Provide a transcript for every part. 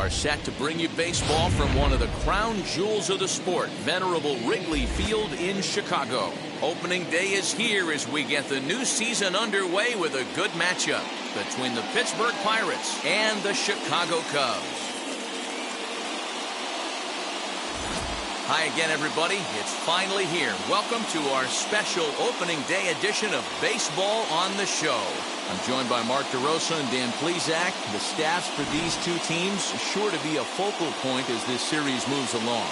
are set to bring you baseball from one of the crown jewels of the sport, venerable Wrigley Field in Chicago. Opening day is here as we get the new season underway with a good matchup between the Pittsburgh Pirates and the Chicago Cubs. Hi again, everybody. It's finally here. Welcome to our special opening day edition of Baseball on the Show. I'm joined by Mark DeRosa and Dan Plesac. The staffs for these two teams are sure to be a focal point as this series moves along.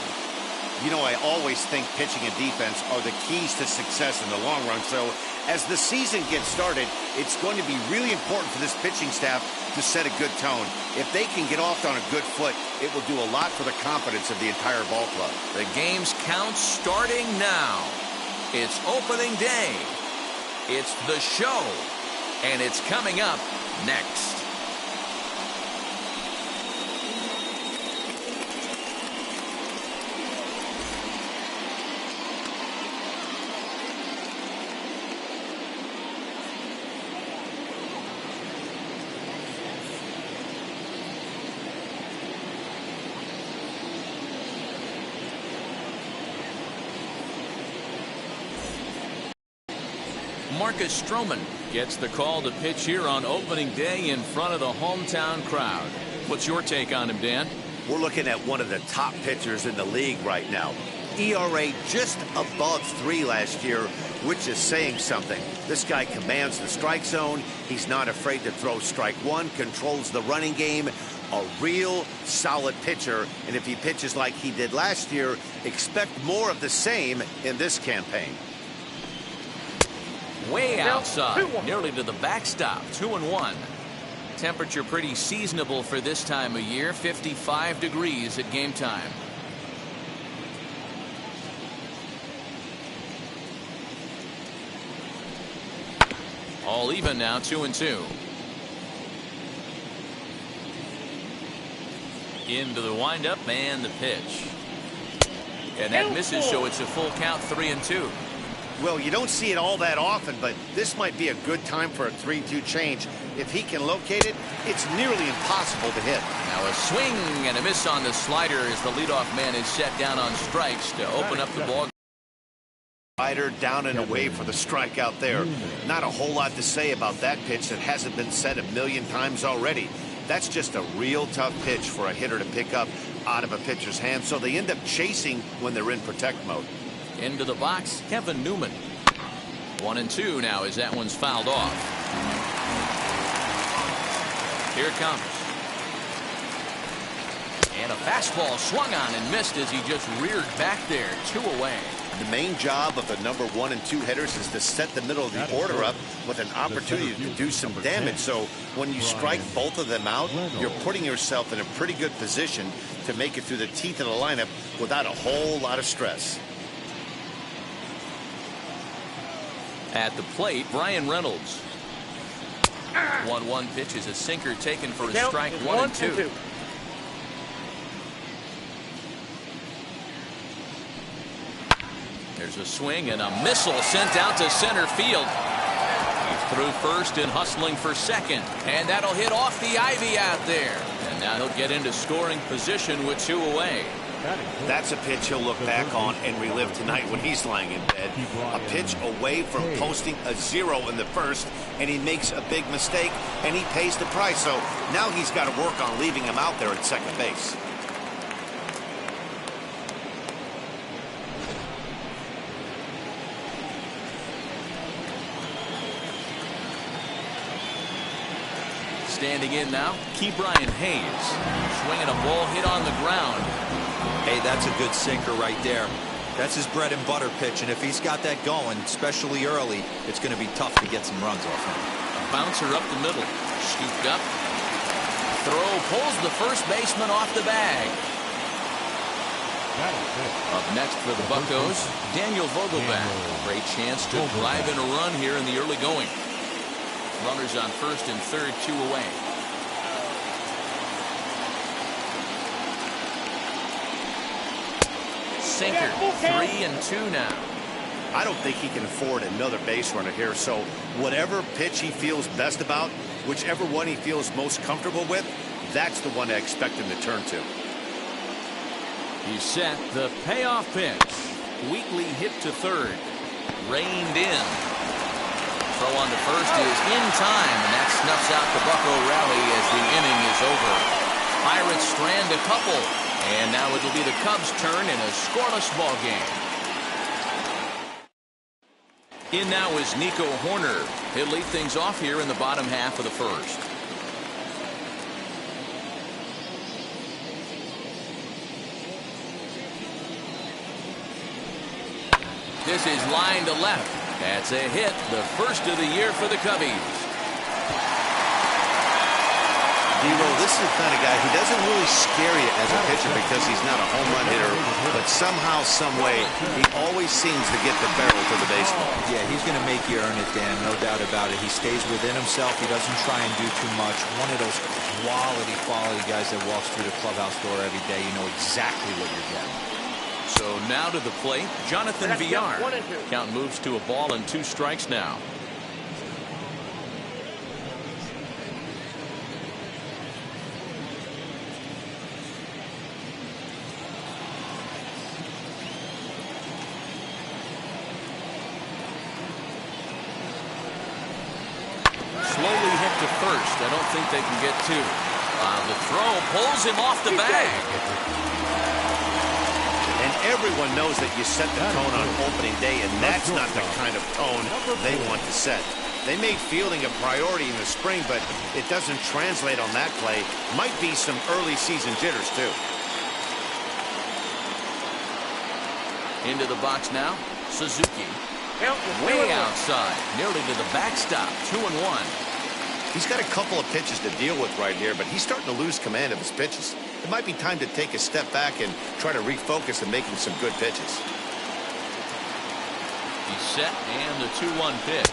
You know, I always think pitching and defense are the keys to success in the long run. So as the season gets started, it's going to be really important for this pitching staff to set a good tone. If they can get off on a good foot, it will do a lot for the confidence of the entire ball club. The game's count starting now. It's opening day. It's the show. And it's coming up next. Marcus Stroman gets the call to pitch here on opening day in front of the hometown crowd. What's your take on him, Dan? We're looking at one of the top pitchers in the league right now. ERA just above 3 last year, which is saying something. This guy commands the strike zone. He's not afraid to throw strike one, controls the running game. A real solid pitcher, and if he pitches like he did last year, expect more of the same in this campaign. Way outside, nearly to the backstop. 2-1. Temperature pretty seasonable for this time of year. 55 degrees at game time. All even now. 2-2. Into the windup and the pitch. And that misses, so it's a full count. 3-2. Well, you don't see it all that often, but this might be a good time for a 3-2 change. If he can locate it, it's nearly impossible to hit. Now a swing and a miss on the slider as the leadoff man is set down on strikes to open up the ball. Slider down and away for the strikeout there. Not a whole lot to say about that pitch that hasn't been said a million times already. That's just a real tough pitch for a hitter to pick up out of a pitcher's hand, so they end up chasing when they're in protect mode. Into the box, Kevin Newman. 1-2 now as that one's fouled off. Here it comes. And a fastball swung on and missed as he just reared back there. 2 away. The main job of the number 1 and 2 hitters is to set the middle of the order up with an opportunity to do some damage. So when you strike both of them out, you're putting yourself in a pretty good position to make it through the teeth of the lineup without a whole lot of stress. At the plate, Brian Reynolds. 1-1 pitch is a sinker taken for a strike. 1-2. There's a swing and a missile sent out to center field. He's through first and hustling for second, and that'll hit off the ivy out there. And now he'll get into scoring position with 2 away. That's a pitch he'll look back on and relive tonight when he's lying in bed. A pitch away from posting a 0 in the first, and he makes a big mistake, and he pays the price. So now he's got to work on leaving him out there at second base. Standing in now, Ke'Bryan Hayes. Swinging a ball hit on the ground. Hey, that's a good sinker right there. That's his bread and butter pitch, and if he's got that going, especially early, it's going to be tough to get some runs off him. A bouncer up the middle. Scooped up. Throw pulls the first baseman off the bag. Up next for the Buccos, Daniel Vogelbach. Great chance to drive in a run here in the early going. Runners on first and third, 2 away. Sinker, 3-2 now. I don't think he can afford another base runner here. So whatever pitch he feels best about, whichever one he feels most comfortable with, that's the one I expect him to turn to. He's set the payoff pitch. Weakly hit to third. Reined in. Throw on to first is in time, and that snuffs out the Bucco rally as the inning is over. Pirates strand a couple, and now it'll be the Cubs' turn in a scoreless ball game. In now is Nico Horner. He'll lead things off here in the bottom half of the first. This is line to left. That's a hit, the first of the year for the Cubbies. D-Roll, this is the kind of guy who doesn't really scare you as a pitcher because he's not a home run hitter, but somehow, some way, he always seems to get the barrel to the baseball. Yeah, he's going to make you earn it, Dan, no doubt about it. He stays within himself. He doesn't try and do too much. One of those quality guys that walks through the clubhouse door every day. You know exactly what you're getting. So now to the plate, Jonathan Villar. Count moves to a ball and 2 strikes now. Slowly hit to first. I don't think they can get 2. The throw pulls him off the bag. And everyone knows that you set the tone on opening day, and that's not the kind of tone they want to set. They made fielding a priority in the spring, but it doesn't translate on that play. Might be some early season jitters, too. Into the box now, Suzuki. Way outside, nearly to the backstop, 2-1. He's got a couple of pitches to deal with right here, but he's starting to lose command of his pitches. It might be time to take a step back and try to refocus and making some good pitches. He's set, and the 2-1 pitch.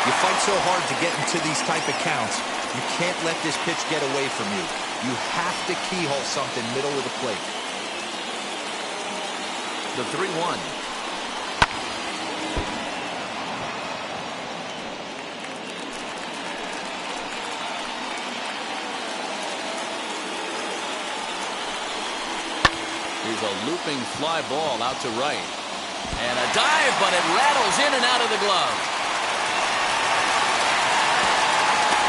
You fight so hard to get into these type of counts. You can't let this pitch get away from you. You have to keyhole something middle of the plate. The 3-1. Here's a looping fly ball out to right. And a dive, but it rattles in and out of the glove.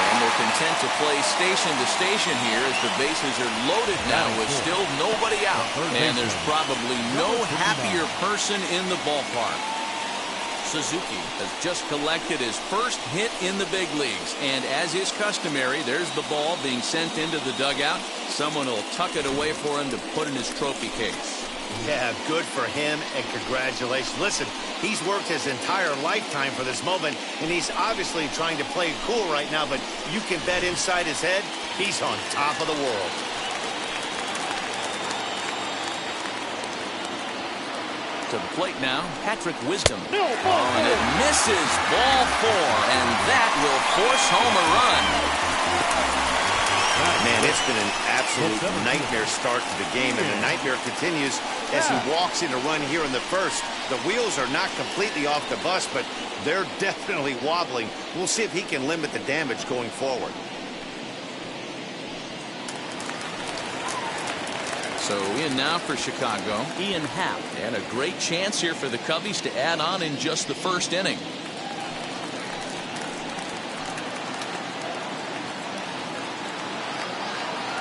And they're content to play station to station here as the bases are loaded now with still nobody out. And there's probably no happier person in the ballpark. Suzuki has just collected his first hit in the big leagues. And as is customary, there's the ball being sent into the dugout. Someone will tuck it away for him to put in his trophy case. Yeah, good for him, and congratulations. Listen, he's worked his entire lifetime for this moment, and he's obviously trying to play cool right now, but you can bet inside his head, he's on top of the world. To the plate now, Patrick Wisdom. Oh, and it misses ball 4, and that will force home a run. Man, it's been an absolute nightmare start to the game, and the nightmare continues as he walks in a run here in the first. The wheels are not completely off the bus, but they're definitely wobbling. We'll see if he can limit the damage going forward. So in now for Chicago, Ian Happ. And a great chance here for the Cubbies to add on in just the first inning.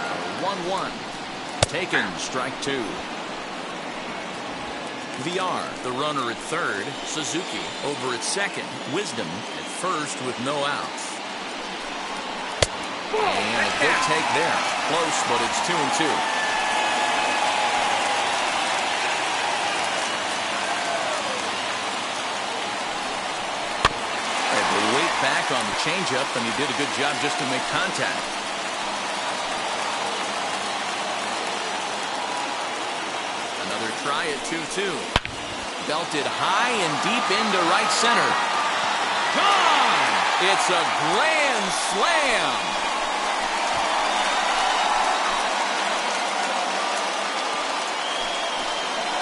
A 1-1. Taken, strike 2. Villar, the runner at third. Suzuki over at second. Wisdom at first with no outs. And a good take there. Close, but it's 2-2. Back on the changeup, and he did a good job just to make contact. Another try at 2-2. Belted high and deep into right center. Gone! It's a grand slam.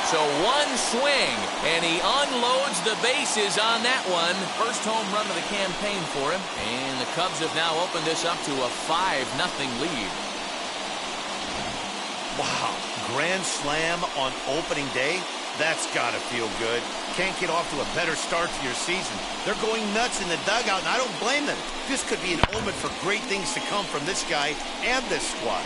So one swing, and he unloads the bases on that one. First home run of the campaign for him. And the Cubs have now opened this up to a 5-0 lead. Wow, grand slam on opening day? That's got to feel good. Can't get off to a better start to your season. They're going nuts in the dugout, and I don't blame them. This could be an omen for great things to come from this guy and this squad.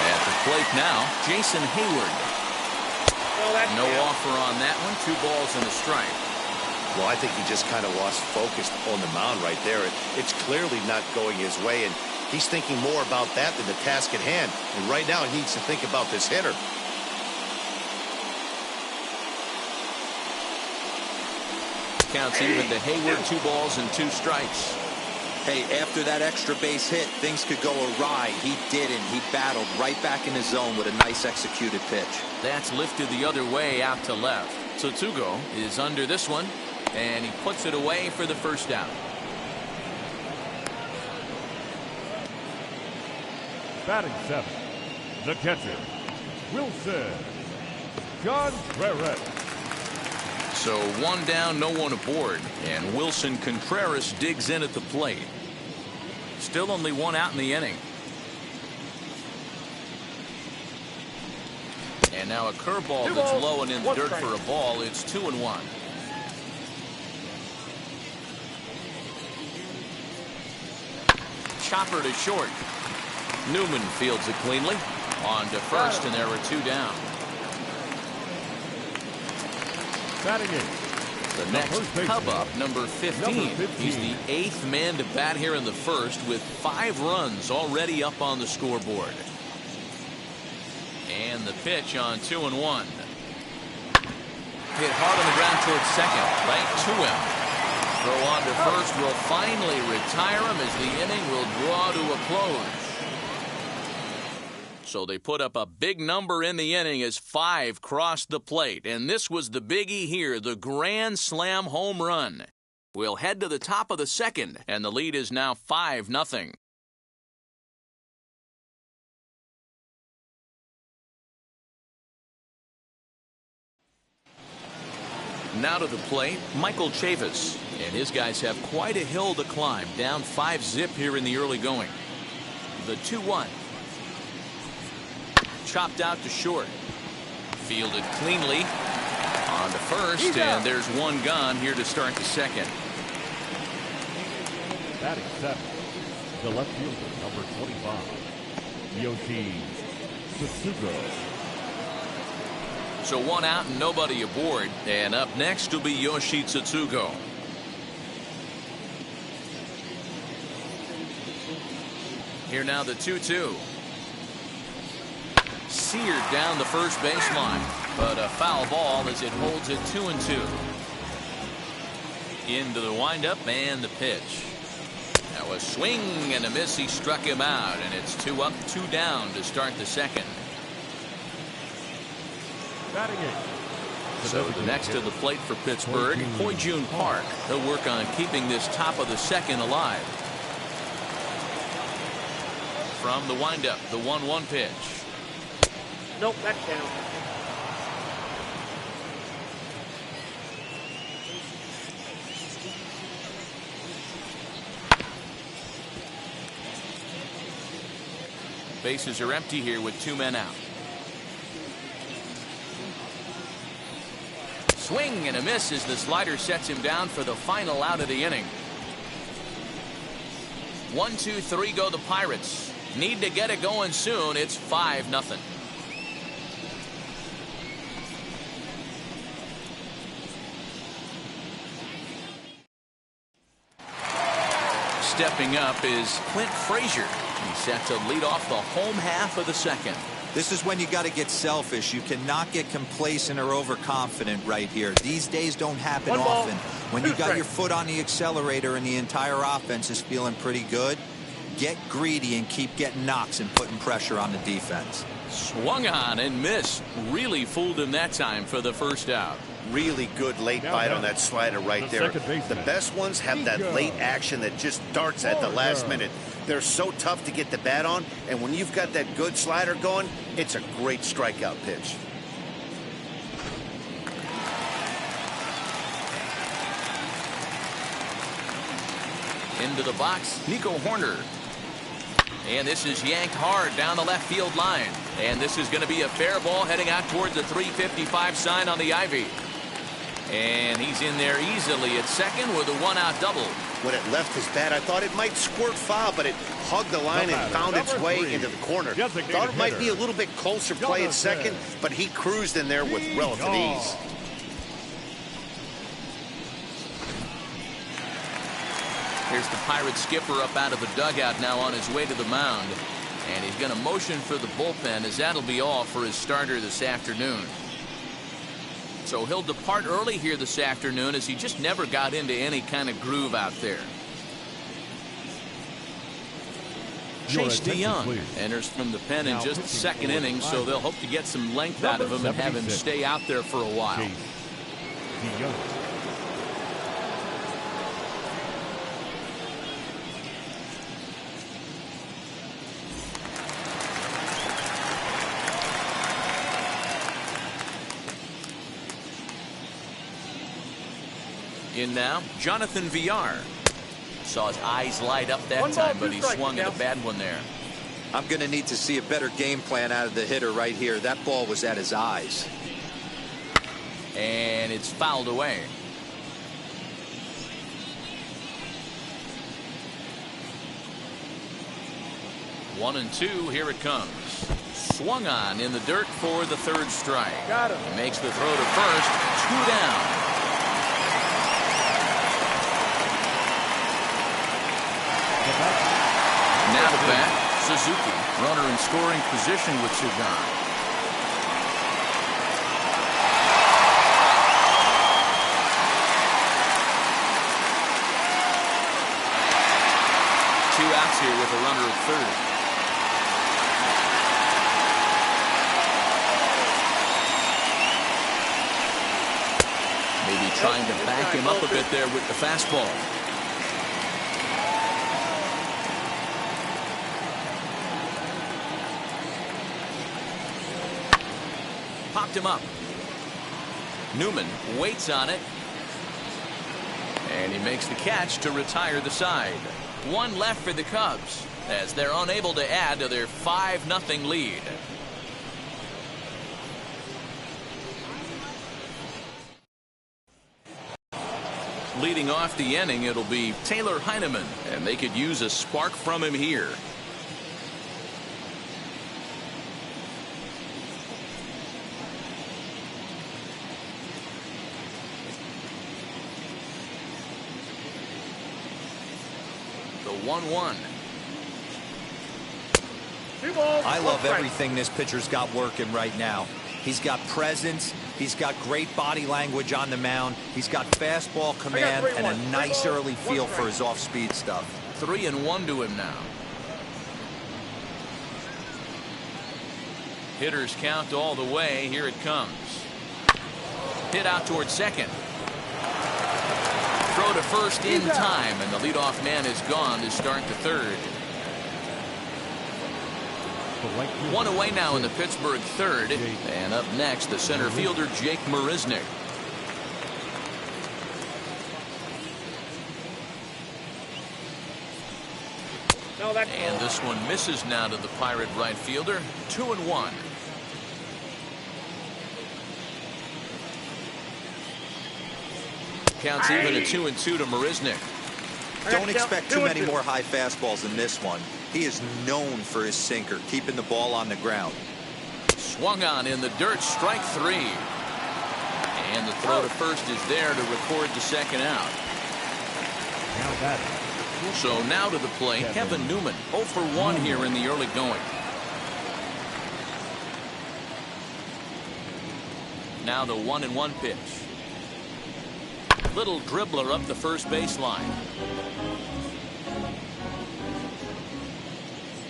At the plate now, Jason Hayward. No offer on that one. 2 balls and a strike. Well, I think he just kind of lost focus on the mound right there. It's clearly not going his way, and he's thinking more about that than the task at hand. And right now he needs to think about this hitter. Counts even to Hayward. 2 balls and 2 strikes. Hey, after that extra base hit, things could go awry. He didn't. He battled right back in his zone with a nice executed pitch. That's lifted the other way out to left. Tsutsugo is under this one, and he puts it away for the first out. Batting 7, the catcher, Wilson Contreras. So 1 down, no one aboard, and Wilson Contreras digs in at the plate. Still only 1 out in the inning. And now a curveball that's low and in the dirt for a ball. It's 2-1. Chopper to short. Newman fields it cleanly. On to first, and there are 2 down. Batting 8. The next Cub up, number 15. He's the 8th man to bat here in the first with 5 runs already up on the scoreboard. And the pitch on 2-1. Hit hard on the ground towards second. Right to him. Throw on to first will finally retire him as the inning will draw to a close. So they put up a big number in the inning as 5 crossed the plate. And this was the biggie here, the grand slam home run. We'll head to the top of the second, and the lead is now 5-0. Now to the plate, Michael Chavis. And his guys have quite a hill to climb, down 5-0 here in the early going. The 2-1. Chopped out to short. Fielded cleanly. On to first, and there's 1 gone here to start the second. Batting 7, the left fielder, number 25, Yoshi Tsutsugo. So 1 out and nobody aboard. And up next will be Yoshi Tsutsugo. Here now the 2-2. Seared down the first baseline, but a foul ball as it holds it 2-2. Into the windup and the pitch. Now a swing and a miss. He struck him out, and it's 2 up, 2 down to start the second. Batting 8. So next to the plate for Pittsburgh, Hoijun Park. He'll work on keeping this top of the second alive. From the windup, the 1-1 pitch. Nope, that's down. Bases are empty here with 2 men out. Swing and a miss as the slider sets him down for the final out of the inning. 1, 2, 3 go the Pirates. Need to get it going soon. It's 5-0. Stepping up is Clint Frazier. He's set to lead off the home half of the second. This is when you got to get selfish. You cannot get complacent or overconfident right here. These days don't happen often. When you got your foot on the accelerator and the entire offense is feeling pretty good, get greedy and keep getting knocks and putting pressure on the defense. Swung on and missed. Really fooled him that time for the first out. Really good late bite on that slider right there. The best ones have that late action that just darts at the last minute. They're so tough to get the bat on, and when you've got that good slider going, it's a great strikeout pitch. Into the box, Nico Horner. And this is yanked hard down the left field line. And this is going to be a fair ball heading out towards the 355 sign on the ivy. And he's in there easily at second with a one-out double. When it left his bat, I thought it might squirt foul, but it hugged the line and found its way into the corner. Thought it might be a little bit closer play at second, but he cruised in there with relative ease. Here's the Pirates skipper up out of the dugout now on his way to the mound. And he's going to motion for the bullpen, as that'll be all for his starter this afternoon. So he'll depart early here this afternoon, as he just never got into any kind of groove out there. Chase DeYoung enters from the pen in just the second inning, so they'll hope to get some length out of him and have him stay out there for a while. In now, Jonathan Villar. Saw his eyes light up that time, but he swung at a bad one there. I'm going to need to see a better game plan out of the hitter right here. That ball was at his eyes. And it's fouled away. One and two, here it comes. Swung on in the dirt for the third strike. Got him. He makes the throw to first, 2 down. Now to bat, Suzuki. Runner in scoring position with 2 gone. Two outs here with a runner at third. Maybe trying to back him up a bit there with the fastball. Popped him up. Newman waits on it. And he makes the catch to retire the side. One left for the Cubs, as they're unable to add to their 5-0 lead. Leading off the inning, it'll be Taylor Heinemann, and they could use a spark from him here. The 1-1. I love everything this pitcher's got working right now. He's got presence. He's got great body language on the mound. He's got fastball command and a nice early feel for his off-speed stuff. 3-1 to him now. Hitters count all the way. Here it comes. Hit out towards second. Throw to first in time, and the leadoff man is gone to start the third. One away now in the Pittsburgh third. And up next, the center fielder, Jake Mariznick. And this one misses now to the Pirate right fielder. 2-1. Counts even at 2-2 to Mariznick. Don't expect too many more high fastballs in this one. He is known for his sinker, keeping the ball on the ground. Swung on in the dirt, strike 3. And the throw to first is there to record the second out. So now to the plate, Kevin Newman, 0 for 1 here in the early going. Now the 1-1 pitch. Little dribbler up the first baseline.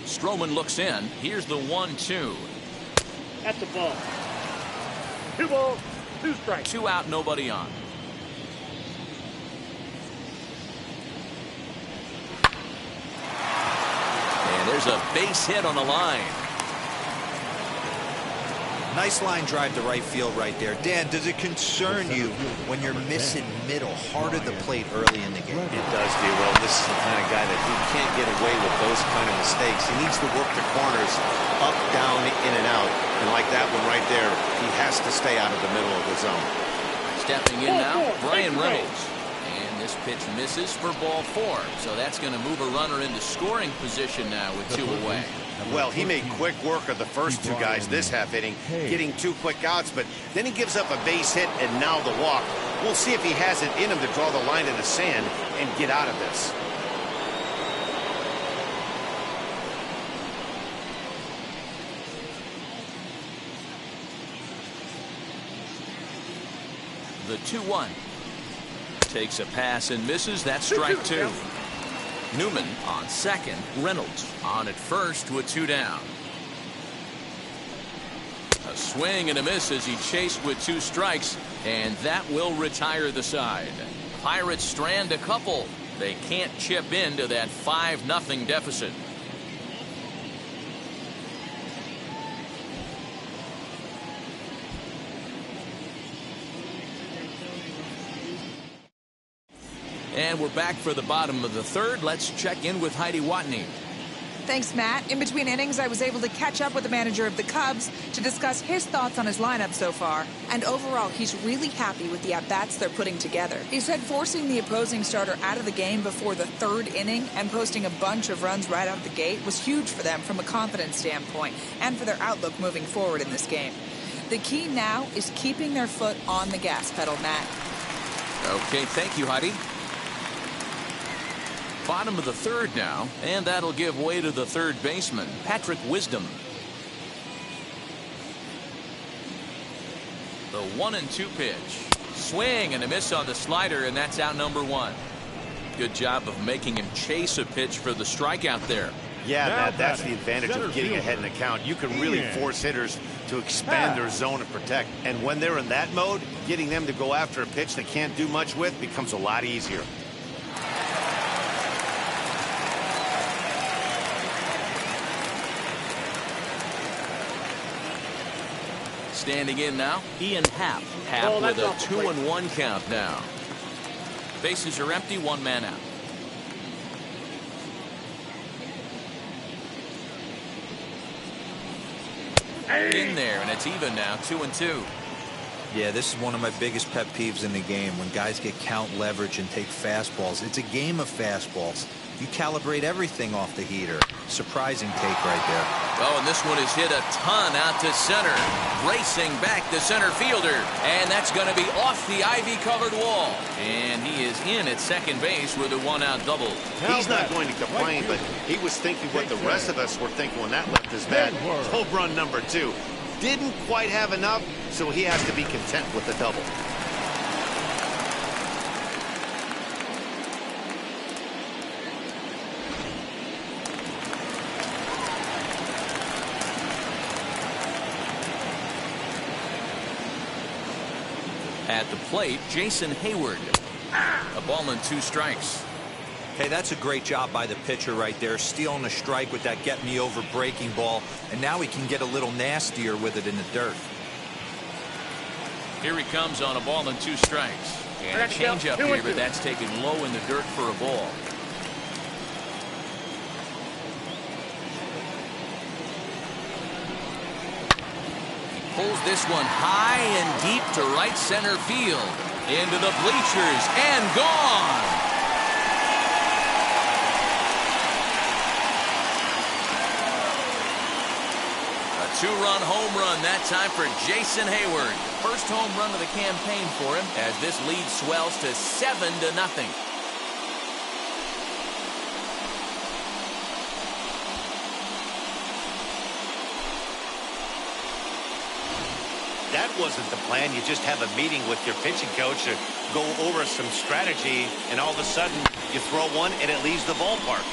Stroman looks in. Here's the 1-2. That's the ball. 2 balls. 2 strikes. 2 out, nobody on. And there's a base hit on the line. Nice line drive to right field right there. Dan, does it concern you when you're missing middle hard of the plate early in the game? It does, D-Will. This is the kind of guy that he can't get away with those kind of mistakes. He needs to work the corners up, down, in and out. And like that one right there, he has to stay out of the middle of the zone. Stepping in now, Brian Reynolds. And this pitch misses for ball 4. So that's going to move a runner into scoring position now with 2 away. Well, he made quick work of the first 2 guys this half inning, getting 2 quick outs, but then he gives up a base hit and now the walk. We'll see if he has it in him to draw the line in the sand and get out of this. The 2-1. Takes a pass and misses. That's strike 2. Newman on second. Reynolds on at first with 2 down. A swing and a miss as he chased with 2 strikes, and that will retire the side. Pirates strand a couple. They can't chip into that 5-0 deficit. And we're back for the bottom of the 3rd. Let's check in with Heidi Watney. Thanks, Matt. In between innings, I was able to catch up with the manager of the Cubs to discuss his thoughts on his lineup so far. And overall, he's really happy with the at-bats they're putting together. He said forcing the opposing starter out of the game before the 3rd inning and posting a bunch of runs right out of the gate was huge for them from a confidence standpoint and for their outlook moving forward in this game. The key now is keeping their foot on the gas pedal, Matt. Okay, thank you, Heidi. Bottom of the 3rd now, and that'll give way to the 3rd baseman, Patrick Wisdom. The 1-2 pitch. Swing and a miss on the slider, and that's out number 1. Good job of making him chase a pitch for the strikeout there. Yeah, Matt, that's the advantage of getting ahead in the count. You can really force hitters to expand their zone and protect. And when they're in that mode, getting them to go after a pitch they can't do much with becomes a lot easier. Standing in now, Ian Happ. Happ with a 2-1 count now. Bases are empty, 1 man out. In there, and it's even now, 2-2. Yeah, this is one of my biggest pet peeves in the game, when guys get count leverage and take fastballs. It's a game of fastballs. You calibrate everything off the heater. Surprising take right there. Oh, and this one is hit a ton out to center. Racing back the center fielder. And that's going to be off the ivy-covered wall. And he is in at second base with a 1-out double. He's not going to complain, but he was thinking what the rest of us were thinking when that left his bat. Home run number 2. Didn't quite have enough, so he has to be content with the double. At the plate, Jason Hayward. A ball and 2 strikes. Hey, that's a great job by the pitcher right there, stealing a strike with that get-me-over breaking ball, and now he can get a little nastier with it in the dirt. Here he comes on a ball and 2 strikes. And a changeup here, but that's taken low in the dirt for a ball. Pulls this one high and deep to right center field. Into the bleachers and gone. A 2-run home run that time for Jason Hayward. First home run of the campaign for him as this lead swells to 7-0. That wasn't the plan. You just have a meeting with your pitching coach to go over some strategy, and all of a sudden you throw one and it leaves the ballpark.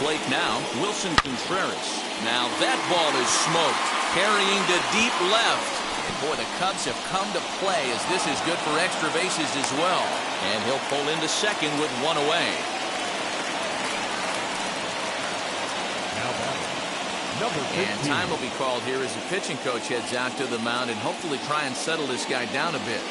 plate now, Wilson Contreras. Now that ball is smoked, carrying to deep left. And boy, the Cubs have come to play as this is good for extra bases as well. And he'll pull into second with one away. Now batting, number 15. And time will be called here as the pitching coach heads out to the mound and hopefully try and settle this guy down a bit.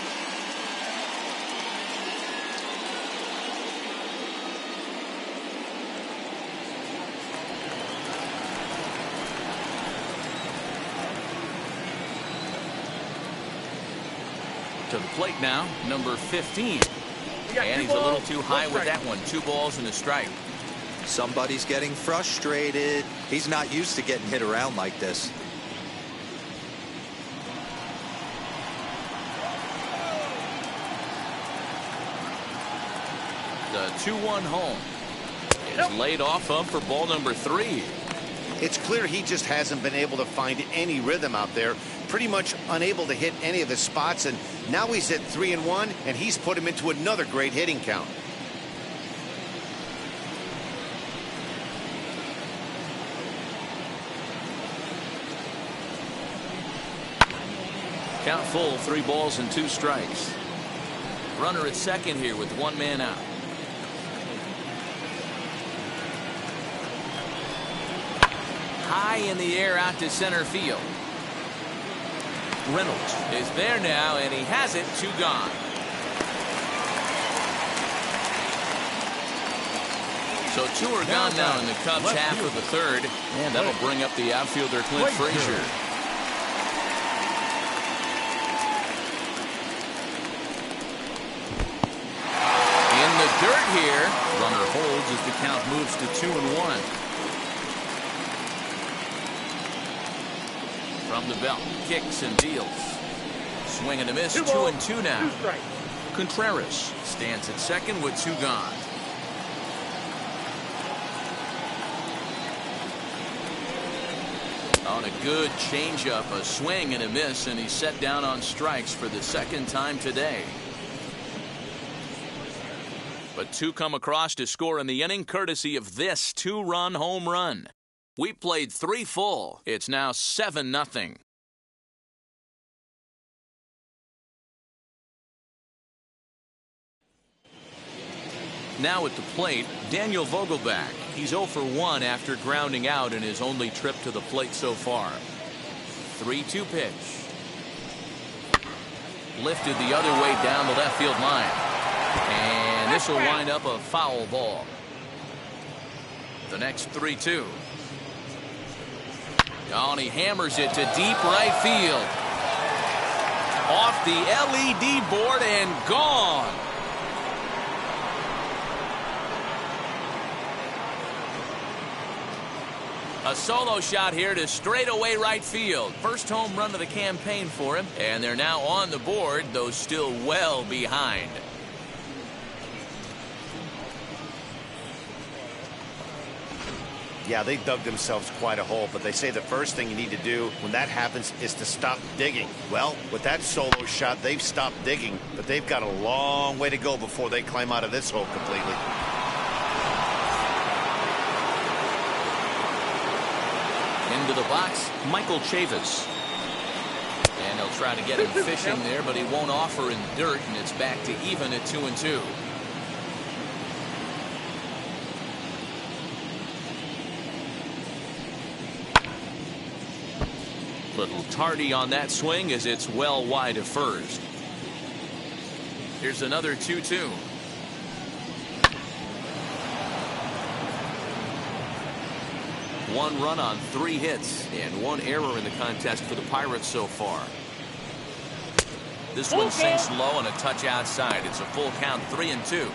To the plate now, number 15. And he's a little too high with that one. 2 balls and a strike. Somebody's getting frustrated. He's not used to getting hit around like this. The 2-1 home is laid off of for ball number 3. It's clear he just hasn't been able to find any rhythm out there. Pretty much unable to hit any of his spots, and now he's at 3-1, and he's put him into another great hitting count. Count full, 3 balls and 2 strikes. Runner at second here with 1 man out. High in the air out to center field. Reynolds is there now, and he has it. 2 gone. So 2 are gone now in the Cubs half of the third, and that'll bring up the outfielder Clint Frazier. In the dirt here, runner holds as the count moves to 2-1. From the belt, kicks and deals. Swing and a miss, 2-2 now. Contreras stands at second with 2 gone. On a good changeup, a swing and a miss, and he's set down on strikes for the second time today. But 2 come across to score in the inning, courtesy of this 2-run home run. We played 3 full. It's now 7-0. Now at the plate, Daniel Vogelbach. He's 0 for 1 after grounding out in his only trip to the plate so far. 3-2 pitch. Lifted the other way down the left field line. And this will wind up a foul ball. The next 3-2. Oh, and he hammers it to deep right field. Off the LED board and gone. A solo shot here to straightaway right field. First home run of the campaign for him, and they're now on the board, though still well behind. Yeah, they dug themselves quite a hole, but they say the first thing you need to do when that happens is to stop digging. Well, with that solo shot, they've stopped digging, but they've got a long way to go before they climb out of this hole completely. Into the box, Michael Chavis. And they'll try to get him fishing there, but he won't offer in dirt, and it's back to even at 2-2. Little tardy on that swing as it's well wide of first. Here's another 2-2. One run on 3 hits and 1 error in the contest for the Pirates so far. This one sinks low and a touch outside. It's a full count, 3-2.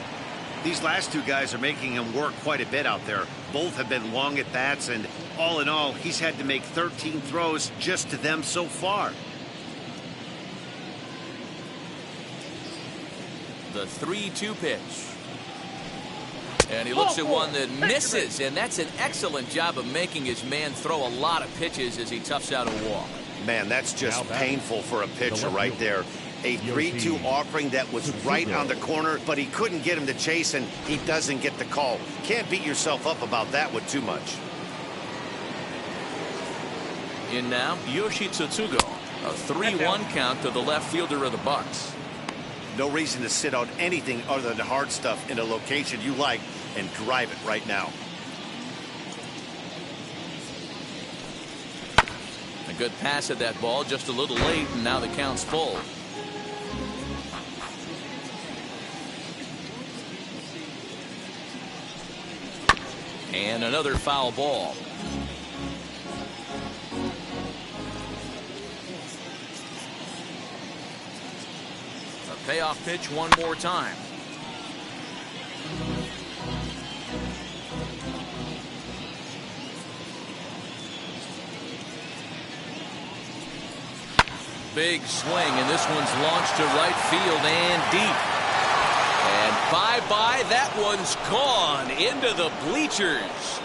These last 2 guys are making him work quite a bit out there. Both have been long at bats, and all in all, he's had to make 13 throws just to them so far. The 3-2 pitch. And he looks at one that misses, and that's an excellent job of making his man throw a lot of pitches as he toughs out a walk. Man, that's just painful for a pitcher right there. A 3-2 offering that was right on the corner, but he couldn't get him to chase, and he doesn't get the call. Can't beat yourself up about that one too much. In now, Yoshi Tsutsugo. A 3-1 count to the left fielder of the Bucks. No reason to sit on anything other than hard stuff in a location you like and drive it right now. A good pass at that ball, just a little late, and now the count's full. And another foul ball. A payoff pitch one more time. Big swing, and this one's launched to right field and deep. And bye-bye, that one's gone into the bleachers.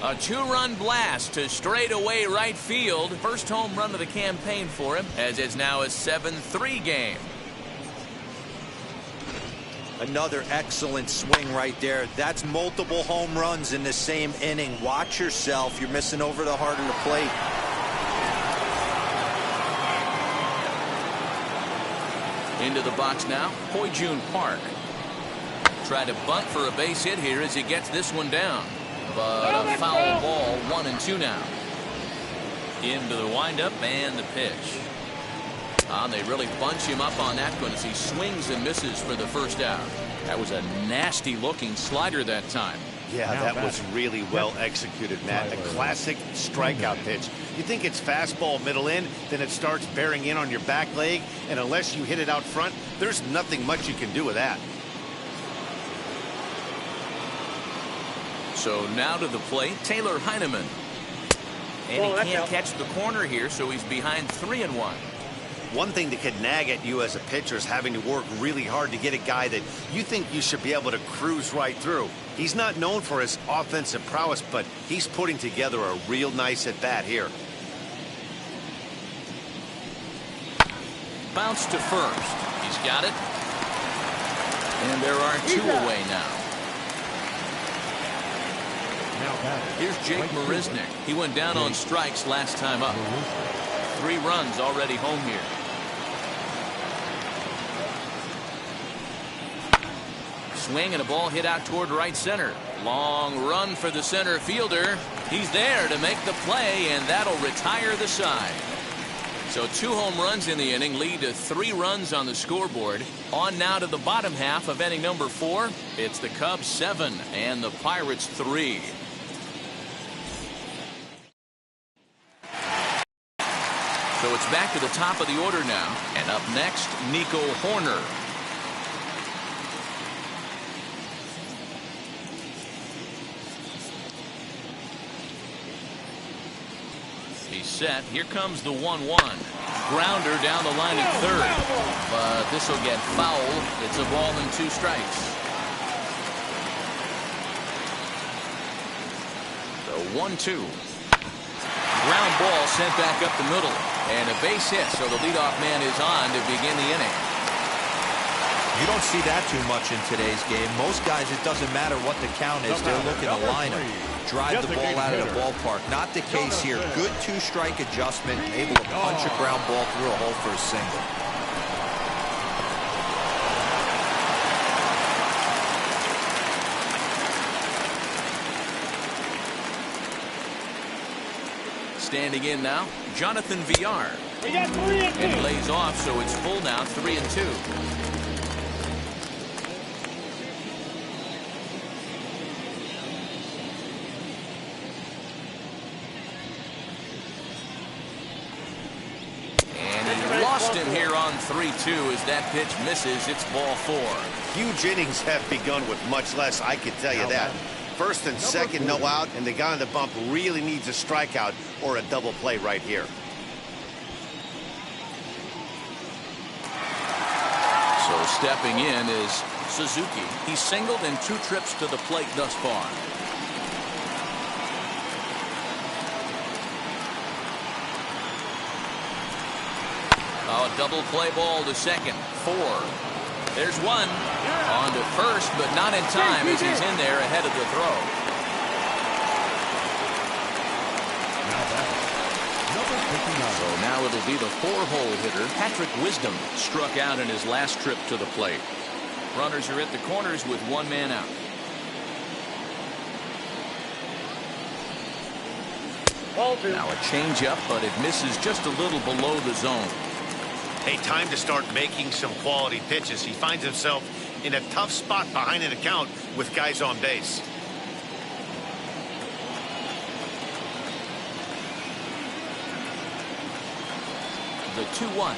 A two-run blast to straightaway right field. First home run of the campaign for him, as it's now a 7-3 game. Another excellent swing right there. That's multiple home runs in the same inning. Watch yourself. You're missing over the heart of the plate. Into the box now, Hoijun Park. Tried to bunt for a base hit here as he gets this one down. But a foul ball, 1-2 now. Into the windup and the pitch. They really bunch him up on that one as he swings and misses for the first out. That was a nasty looking slider that time. Yeah, that was really well executed, Matt. A classic strikeout pitch. You think it's fastball middle in, then it starts bearing in on your back leg, and unless you hit it out front, there's nothing much you can do with that. So now to the plate, Taylor Heinemann. And he can't catch the corner here, so he's behind 3-1. One thing that could nag at you as a pitcher is having to work really hard to get a guy that you think you should be able to cruise right through. He's not known for his offensive prowess, but he's putting together a real nice at-bat here. Bounce to first. He's got it. And there are two away now. Here's Jake Mariznick. He went down on strikes last time up. 3 runs already home here. Swing and a ball hit out toward right center. Long run for the center fielder. He's there to make the play, and that'll retire the side. So 2 home runs in the inning lead to 3 runs on the scoreboard. On now to the bottom half of inning number 4. It's the Cubs 7 and the Pirates 3. So it's back to the top of the order now. And up next, Nico Horner. He's set. Here comes the 1-1. Grounder down the line at third. But this will get foul. It's a ball and 2 strikes. The 1-2. Ground ball sent back up the middle. And a base hit, so the leadoff man is on to begin the inning. You don't see that too much in today's game. Most guys, it doesn't matter what the count is. They're looking to line them, drive the ball out of the ballpark. Not the case here. Good 2-strike adjustment, able to punch a ground ball through a hole for a single. Standing in now, Jonathan Villar. And he lays off, so it's full now, 3-2. And he lost him here on 3-2 as that pitch misses. It's ball 4. Huge innings have begun with much less, I can tell you that. First and second, no out, and the guy on the bump really needs a strikeout or a double play right here. So stepping in is Suzuki. He's singled in 2 trips to the plate thus far. Now a double play ball to second. 4. There's one. On to first, but not in time as he's in there ahead of the throw. So now it'll be the 4-hole hitter, Patrick Wisdom, struck out in his last trip to the plate. Runners are at the corners with 1 man out. Now a changeup, but it misses just a little below the zone. Hey, time to start making some quality pitches. He finds himself in a tough spot behind an account with guys on base. The 2-1.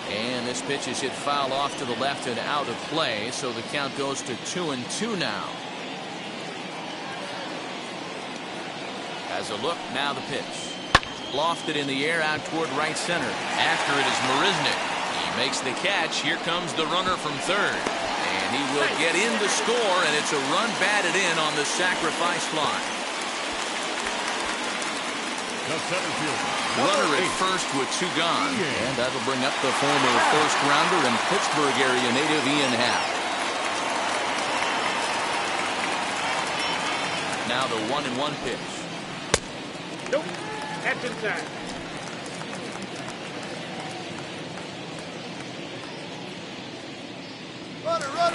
And this pitch is hit foul off to the left and out of play, so the count goes to 2-2 now. As a look, now the pitch. Lofted in the air out toward right center. After it is Mariznick. He makes the catch. Here comes the runner from third. And he will get in to score, and it's a run batted in on the sacrifice fly. The center fielder, Runner at first with 2 gone. And that'll bring up the former first-rounder and Pittsburgh area native Ian Happ. Now the 1-1 pitch. Nope. That's inside.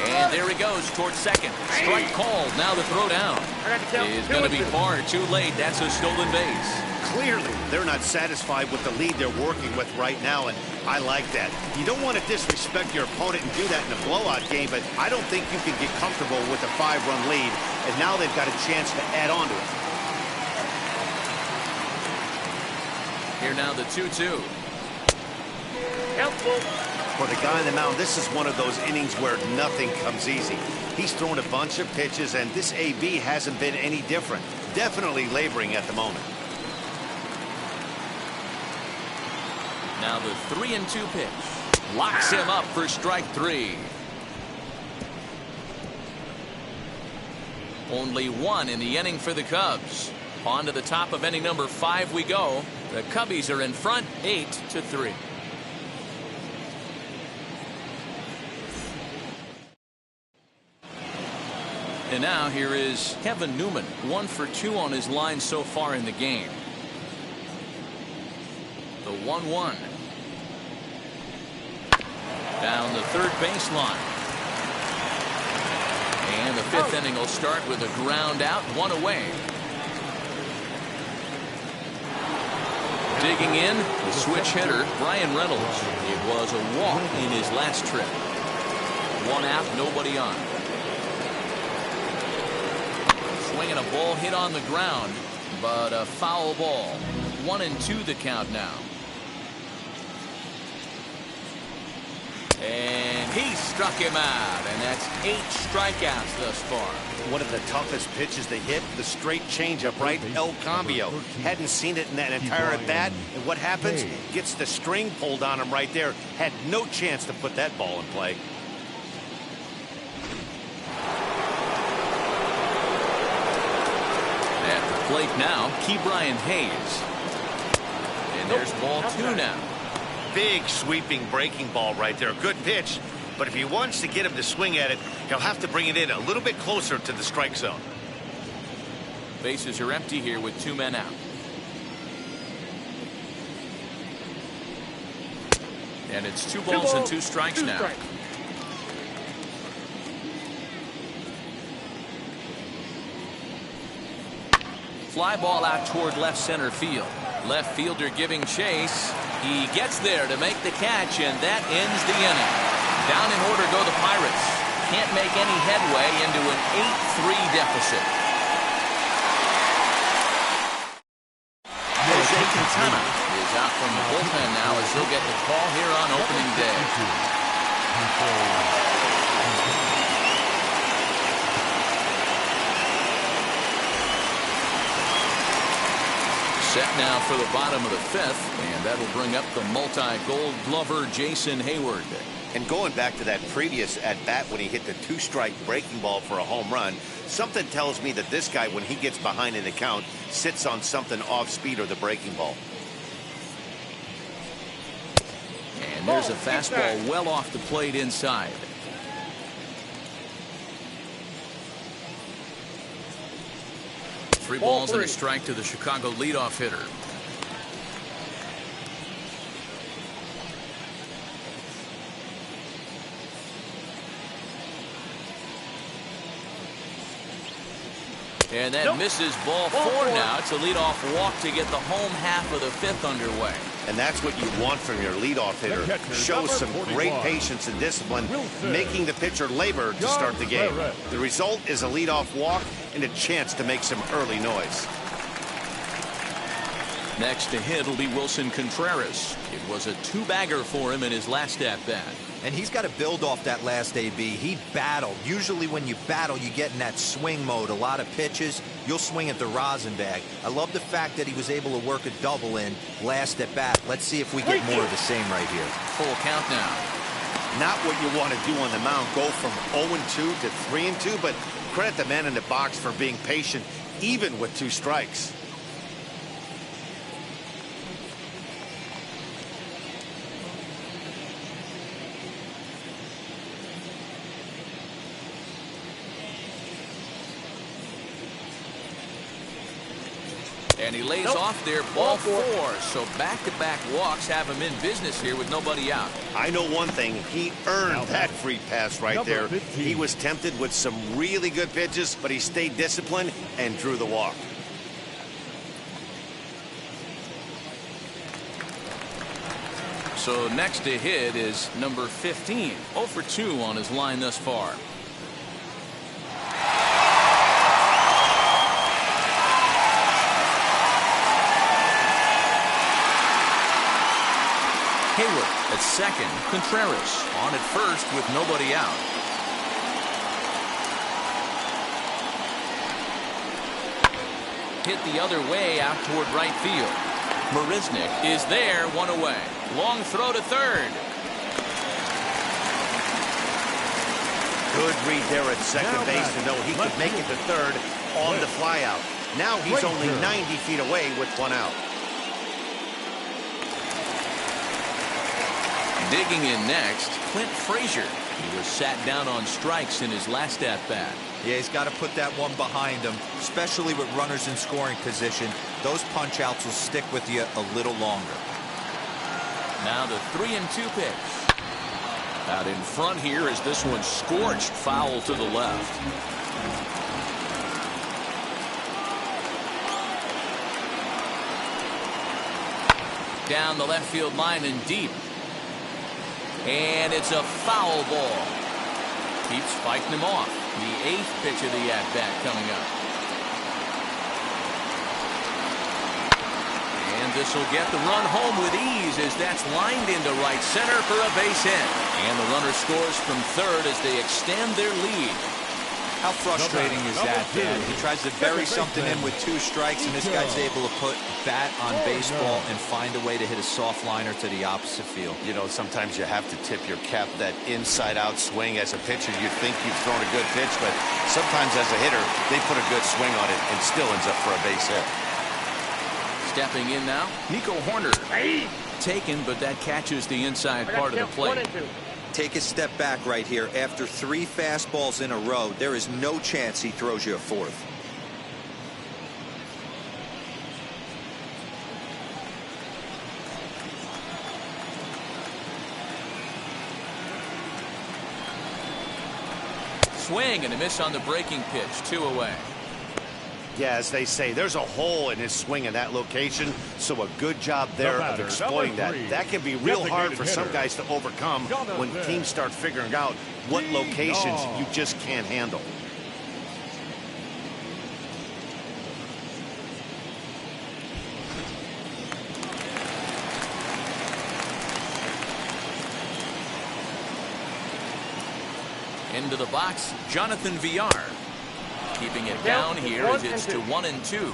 And there he goes towards second. Strike called. Now the throw down. Is going to be far too late. That's a stolen base. Clearly, they're not satisfied with the lead they're working with right now, and I like that. You don't want to disrespect your opponent and do that in a blowout game, but I don't think you can get comfortable with a 5-run lead, and now they've got a chance to add on to it. Here now the 2-2. Helpful. For the guy on the mound, this is one of those innings where nothing comes easy. He's thrown a bunch of pitches, and this AB hasn't been any different. Definitely laboring at the moment. Now the 3-2 pitch. Locks him up for strike 3. Only 1 in the inning for the Cubs. On to the top of inning number 5 we go. The Cubbies are in front 8-3. And now here is Kevin Newman, 1 for 2 on his line so far in the game. The 1-1. Down the third baseline. And the 5th inning will start with a ground out, 1 away. Digging in, the switch hitter, Brian Reynolds. It was a walk in his last trip. 1 out, nobody on. Swinging a ball hit on the ground, but a foul ball. 1-2 the count now. And he struck him out, and that's 8 strikeouts thus far. One of the toughest pitches to hit, the straight changeup, right? El Cambio. Hadn't seen it in that entire at-bat, and what happens? Gets the string pulled on him right there. Had no chance to put that ball in play. At the plate now, Ke'Bryan Hayes. And there's ball 2 now. Big sweeping breaking ball right there. Good pitch, but if he wants to get him to swing at it, he'll have to bring it in a little bit closer to the strike zone. Bases are empty here with 2 men out. And it's 2 balls and 2 strikes now. Fly ball out toward left center field. Left fielder giving chase. He gets there to make the catch, and that ends the inning. Down in order go the Pirates. Can't make any headway into an 8-3 deficit. Jose Quintana is out from the bullpen now as he'll get the call here on opening day. Set now for the bottom of the 5th, and that'll bring up the multi-gold glover Jason Hayward. And going back to that previous at-bat when he hit the 2-strike breaking ball for a home run, something tells me that this guy, when he gets behind in the count, sits on something off speed or the breaking ball. And there's a fastball well off the plate inside. Three balls and a strike to the Chicago leadoff hitter. And that misses ball four now. It's a leadoff walk to get the home half of the fifth underway. And that's what you want from your leadoff hitter. Show some great patience and discipline, making the pitcher labor to start the game. The result is a leadoff walk and a chance to make some early noise. Next to hit will be Wilson Contreras. It was a two-bagger for him in his last at-bat. And he's got to build off that last AB. He battled. Usually when you battle, you get in that swing mode. A lot of pitches, you'll swing at the rosin bag. I love the fact that he was able to work a double in last at bat. Let's see if we get more of the same right here. Full count now. Not what you want to do on the mound. Go from 0-2 to 3-2, but credit the man in the box for being patient, even with 2 strikes. And he lays off there, ball 4. So back-to-back walks have him in business here with nobody out. I know one thing. He earned that free pass right there. 15. He was tempted with some really good pitches, but he stayed disciplined and drew the walk. So next to hit is number 15. 0 for 2 on his line thus far. Hayward at second. Contreras on at first with nobody out. Hit the other way out toward right field. Mariznick is there, 1 away. Long throw to third. Good read there at second base to know he could make it to third on the flyout. Now he's only 90 feet away with 1 out. Digging in next, Clint Frazier. He was sat down on strikes in his last at-bat. Yeah, he's got to put that one behind him, especially with runners in scoring position. Those punch-outs will stick with you a little longer. Now the 3-2 pitch. Out in front here as this one scorched foul to the left. Down the left field line and deep. And it's a foul ball. Keeps fighting him off. The 8th pitch of the at-bat coming up. And this will get the run home with ease as that's lined into right center for a base hit. And the runner scores from third as they extend their lead. How frustrating is that, Dan? He tries to bury something in with 2 strikes, and this guy's able to put bat on baseball and find a way to hit a soft liner to the opposite field. You know, sometimes you have to tip your cap. That inside-out swing as a pitcher, you think you've thrown a good pitch, but sometimes as a hitter, they put a good swing on it and still ends up for a base hit. Stepping in now, Nico Horner. Taken, but that catches the inside part of the plate. Take a step back right here. After 3 fastballs in a row, there is no chance he throws you a 4th. Swing and a miss on the breaking pitch. 2 away. Yeah, as they say, there's a hole in his swing in that location, so a good job there of exploiting that. That can be real hard for some guys to overcome when teams start figuring out what locations you just can't handle. Into the box, Jonathan Villar. Keeping it down here as it's to 1-2.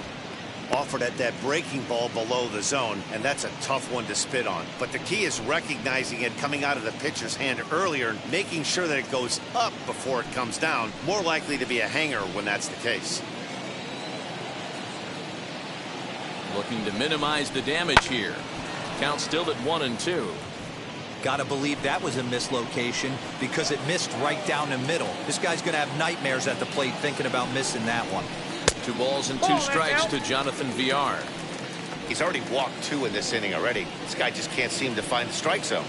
Offered at that breaking ball below the zone, and that's a tough one to spit on. But the key is recognizing it coming out of the pitcher's hand earlier, making sure that it goes up before it comes down. More likely to be a hanger when that's the case. Looking to minimize the damage here. Count still at 1-2. Gotta believe that was a mislocation because it missed right down the middle. This guy's gonna have nightmares at the plate thinking about missing that one. 2 balls and 2 strikes to Jonathan Villar. He's already walked 2 in this inning already. This guy just can't seem to find the strike zone.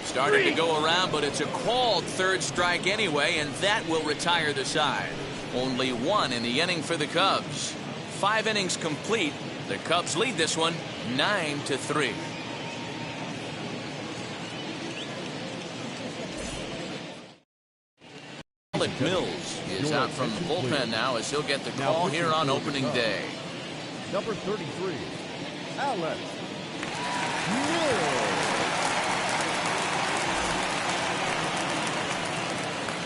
Starting to go around, but it's a called 3rd strike anyway, and that will retire the side. Only 1 in the inning for the Cubs. 5 innings complete. The Cubs lead this one 9-3. Mills is out from the bullpen now as he'll get the call here on opening day. Number 33, Alex Mills.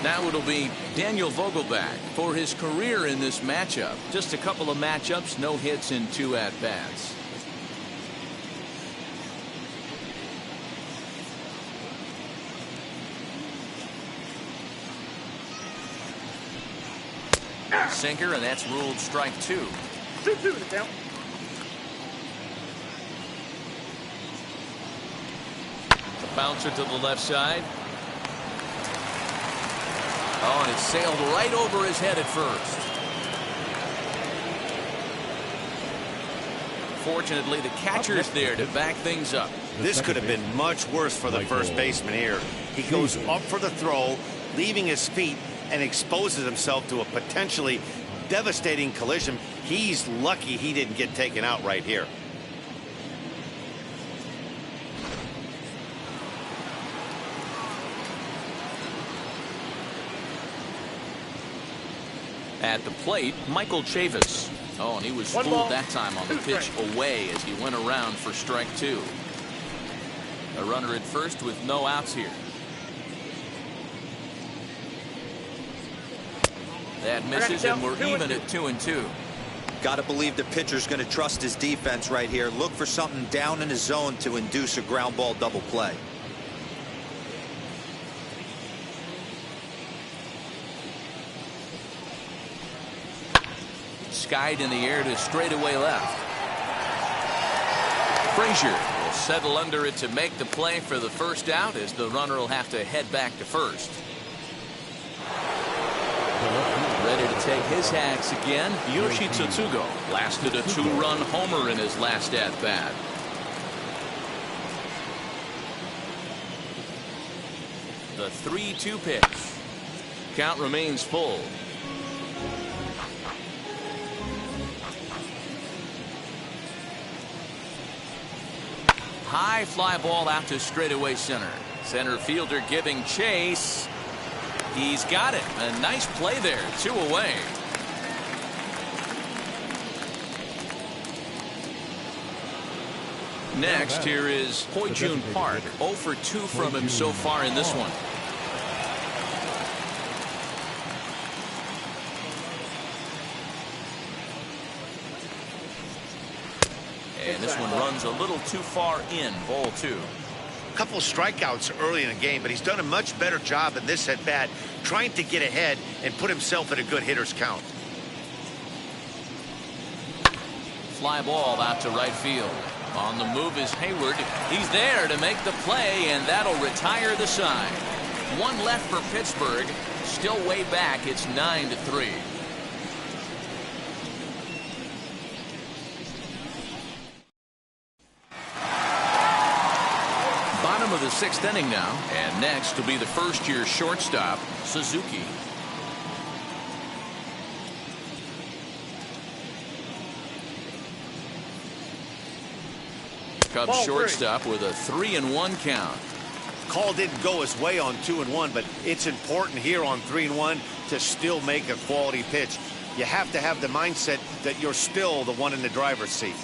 Now it'll be Daniel Vogelbach for his career in this matchup. Just a couple of matchups, no hits in 2 at-bats. Sinker, and that's ruled strike 2. 2-2 the count. The bouncer to the left side. Oh, and it sailed right over his head at first. Fortunately, the catcher's there to back things up. This could have been much worse for the first baseman here. He goes up for the throw, leaving his feet, and exposes himself to a potentially devastating collision. He's lucky he didn't get taken out right here. At the plate, Michael Chavis. Oh, and he was fooled that time on the pitch away as he went around for strike 2. A runner at first with no outs here. That misses, and we're even at 2-2. Gotta believe the pitcher's gonna trust his defense right here. Look for something down in his zone to induce a ground ball double play. Skied in the air to straightaway left. Frazier will settle under it to make the play for the first out, as the runner will have to head back to first. Ready to take his hacks again, Yoshi Tsutsugo lasted a 2-run homer in his last at-bat. The 3-2 pitch. Count remains full. High fly ball out to straightaway center. Center fielder giving chase. He's got it. A nice play there. 2 away. Next, here is Hoi-Jun Park. 0 for 2 from him so far in this one. And this one runs a little too far in. Ball 2. A couple strikeouts early in the game, but he's done a much better job in this at-bat trying to get ahead and put himself at a good hitter's count. Fly ball out to right field. On the move is Hayward. He's there to make the play, and that'll retire the side. 1 left for Pittsburgh. Still way back. It's 9-3. Bottom of the 6th inning now, and next will be the first-year shortstop, Suzuki. Cubs shortstop with a 3-1 count. Call didn't go his way on 2-1, but it's important here on 3-1 to still make a quality pitch. You have to have the mindset that you're still the one in the driver's seat.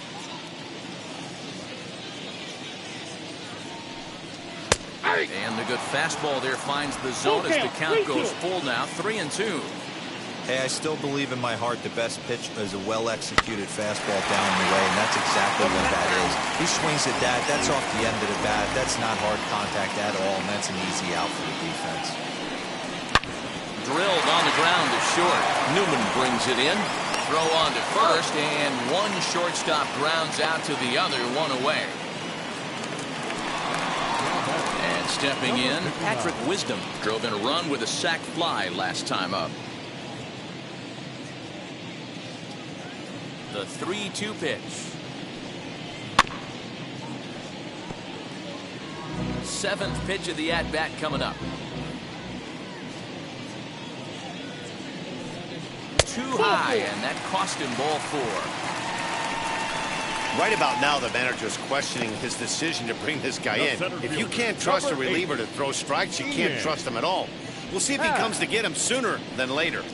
And the good fastball there finds the zone as the count goes full now. 3-2. Hey, I still believe in my heart the best pitch is a well-executed fastball down the way, and that's exactly what that is. He swings at that. That's off the end of the bat. That's not hard contact at all, and that's an easy out for the defense. Drilled on the ground to short. Newman brings it in. throw on to first, and one shortstop grounds out to the other, one away. And stepping in, Patrick Wisdom drove in a run with a sac fly last time up. The 3-2 pitch. Seventh pitch of the at-bat coming up. Too high, and that cost him ball 4. Right about now, the manager's questioning his decision to bring this guy in. If you can't trust a reliever to throw strikes, you can't trust him at all. We'll see if he comes to get him sooner than later.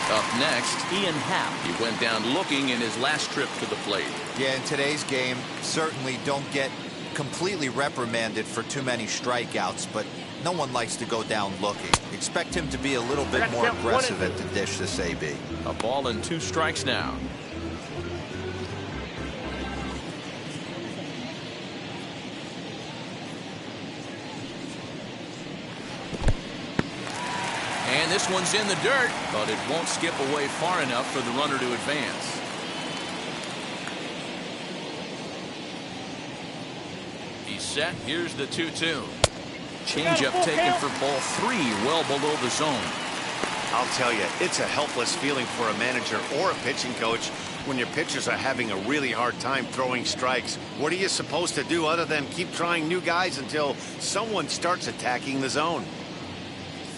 Up next, Ian Happ. He went down looking in his last trip to the plate. Yeah, in today's game, certainly don't get completely reprimanded for too many strikeouts, but no one likes to go down looking. Expect him to be a little bit more aggressive at the dish this AB. A ball and 2 strikes now. And this one's in the dirt, but it won't skip away far enough for the runner to advance. He's set. Here's the 2-2. Changeup taken for ball 3, well below the zone. I'll tell you, it's a helpless feeling for a manager or a pitching coach when your pitchers are having a really hard time throwing strikes. What are you supposed to do other than keep trying new guys until someone starts attacking the zone?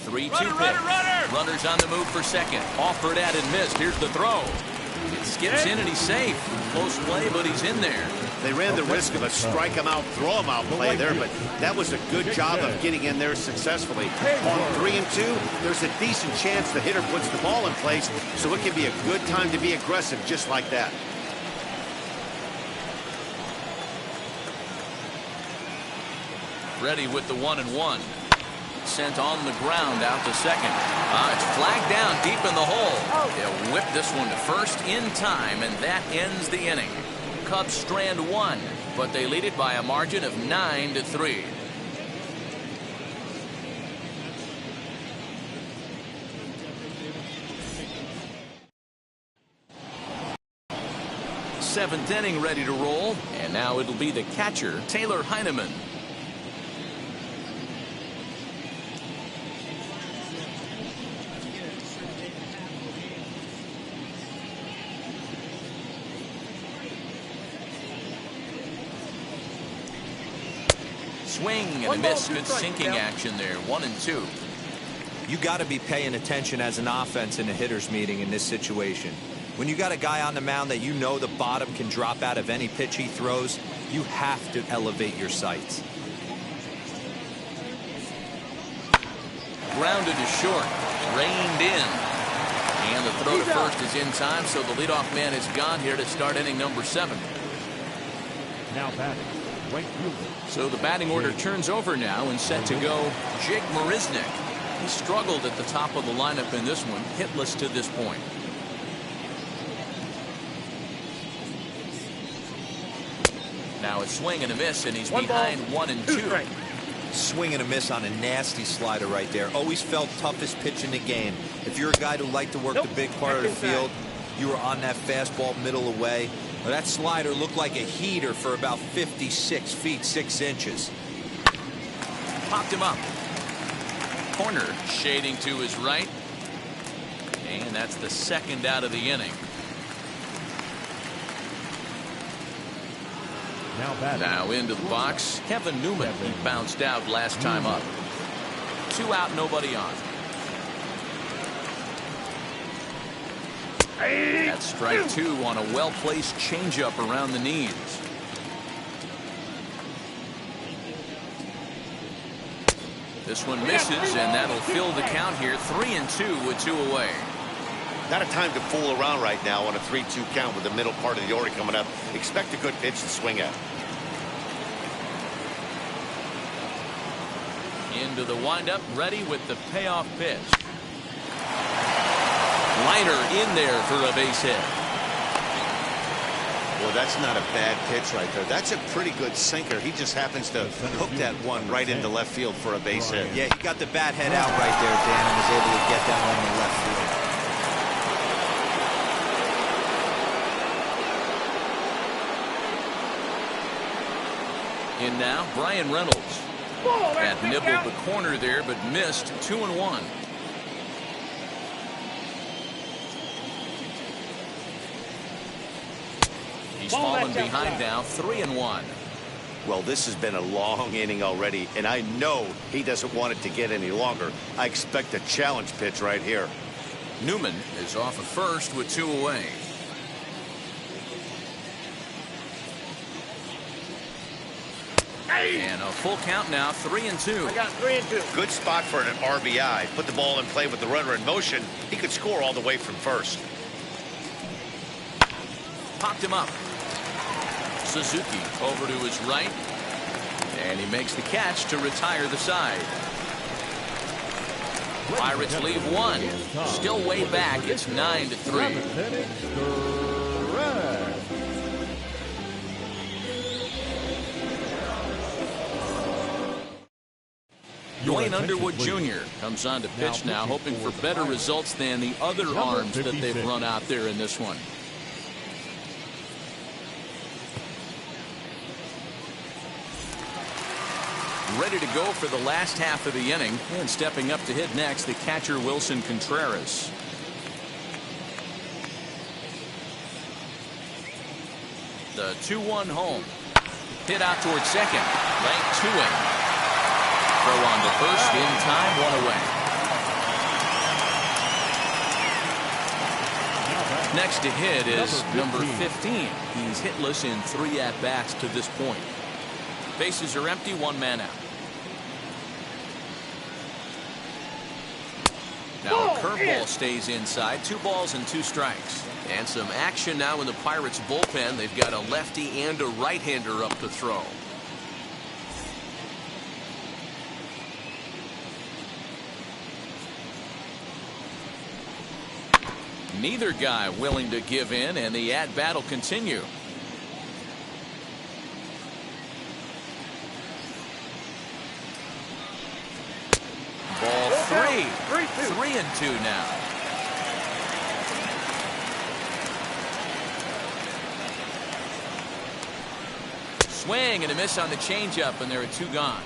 3-2 pitch. Runners on the move for second. Offered at and missed. Here's the throw. It skips in and he's safe. Close play, but he's in there. They ran the risk of a strike him out, throw him out play there, but that was a good job of getting in there successfully. On 3-2, there's a decent chance the hitter puts the ball in place, so it can be a good time to be aggressive just like that. Ready with the 1-1. Sent on the ground out to second. It's flagged down deep in the hole. They'll whip this one to first in time, and that ends the inning. Cubs strand 1, but they lead it by a margin of 9-3. Seventh inning ready to roll, and now it'll be the catcher, Taylor Heinemann. Swing and a miss. Good sinking action there. 1-2. You got to be paying attention as an offense in a hitter's meeting in this situation. When you got a guy on the mound that you know the bottom can drop out of any pitch he throws, you have to elevate your sights. Grounded to short. Reined in. And the throw to first is in time, so the leadoff man is gone here to start inning number 7. Now batting. So the batting order turns over now, and set to go Jake Mariznick. He struggled at the top of the lineup in this one, hitless to this point. Now a swing and a miss, and he's behind 1-2. Swing and a miss on a nasty slider right there. Always felt toughest pitch in the game. If you're a guy who liked to work the big part of the field, you were on that fastball middle away. Well, that slider looked like a heater for about 56 feet 6 inches. Popped him up. Corner shading to his right. And that's the second out of the inning. Now into the box, Kevin Newman. He bounced out last time up. 2 out, nobody on. That's strike 2 on a well-placed changeup around the knees. This one misses, and that'll fill the count here. 3-2 with 2 away. Not a time to fool around right now on a 3-2 count with the middle part of the order coming up. Expect a good pitch to swing at. Into the windup, ready with the payoff pitch. Liner in there for a base hit. Well, that's not a bad pitch right there. That's a pretty good sinker. He just happens to hook that one right into left field for a base hit. Yeah, he got the bat head out right there, Dan, and was able to get that on the left field. In now, Brian Reynolds. That nibbled the corner there, but missed. 2-1. He's fallen behind now, 3-1. Well, this has been a long inning already, and I know he doesn't want it to get any longer. I expect a challenge pitch right here. Newman is off at first with 2 away. And a full count now, 3-2. I got 3-2. Good spot for an RBI. Put the ball in play with the runner in motion. He could score all the way from first. Popped him up. Suzuki over to his right. And he makes the catch to retire the side. Pirates leave 1. Still way back. It's 9-3. Dwayne Underwood Jr. comes on to pitch now, hoping for better results than the other arms that they've run out there in this one. Ready to go for the last half of the inning, and stepping up to hit next, the catcher Wilson Contreras. The 2-1 home. Hit out towards second. Late to him. Throw on to first in time, 1 away. Next to hit is number 15. He's hitless in 3 at-bats to this point. Bases are empty, 1 man out. Now a curveball stays inside. 2 balls and 2 strikes. And some action now in the Pirates bullpen. They've got a lefty and a right-hander up to throw. Neither guy willing to give in, and the at-bat will continue. Ball 3. 3-2 now. Swing and a miss on the changeup, and there are 2 gone.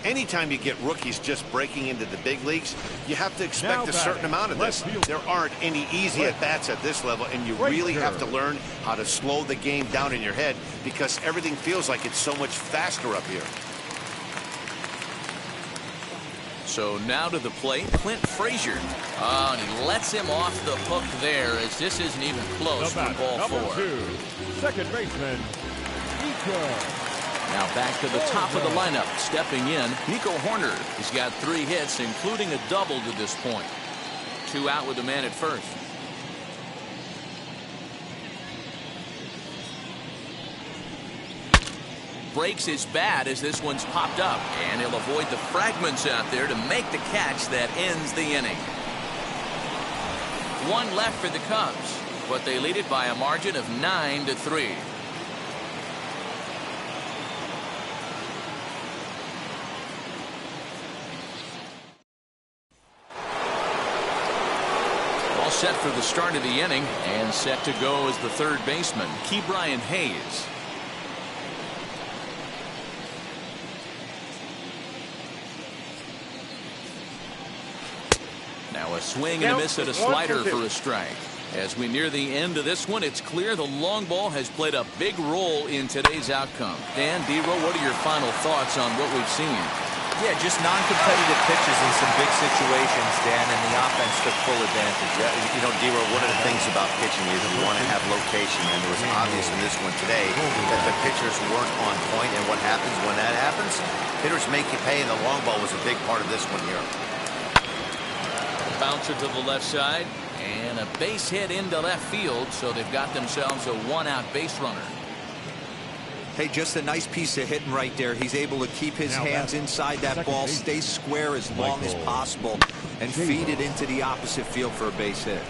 Anytime you get rookies just breaking into the big leagues, you have to expect a certain amount of this. There aren't any easy at-bats at this level, and you really have to learn how to slow the game down in your head because everything feels like it's so much faster up here. So now to the plate, Clint Frazier. Oh, and he lets him off the hook there as this isn't even close for ball 4. Second baseman, Nico. Now back to the top of the lineup. Stepping in, Nico Horner. He's got 3 hits, including a double to this point. 2 out with the man at first. Breaks his bat as this one's popped up, and he'll avoid the fragments out there to make the catch that ends the inning. 1 left for the Cubs, but they lead it by a margin of 9-3. All set for the start of the inning, and set to go as the third baseman, Ke'Bryan Hayes. Now a swing and a miss at a slider for a strike. As we near the end of this one, it's clear the long ball has played a big role in today's outcome. Dan, D-Row, what are your final thoughts on what we've seen? Yeah, just non-competitive pitches in some big situations, Dan, and the offense took full advantage. Yeah, you know, D-Row, one of the things about pitching is you want to have location, and it was obvious in this one today that the pitchers weren't on point, and what happens when that happens? Hitters make you pay, and the long ball was a big part of this one here. Bouncer to the left side, and a base hit into left field, so they've got themselves a 1-out base runner. Hey, just a nice piece of hitting right there. He's able to keep his hands inside that ball, stay square as long as possible, and feed it into the opposite field for a base hit.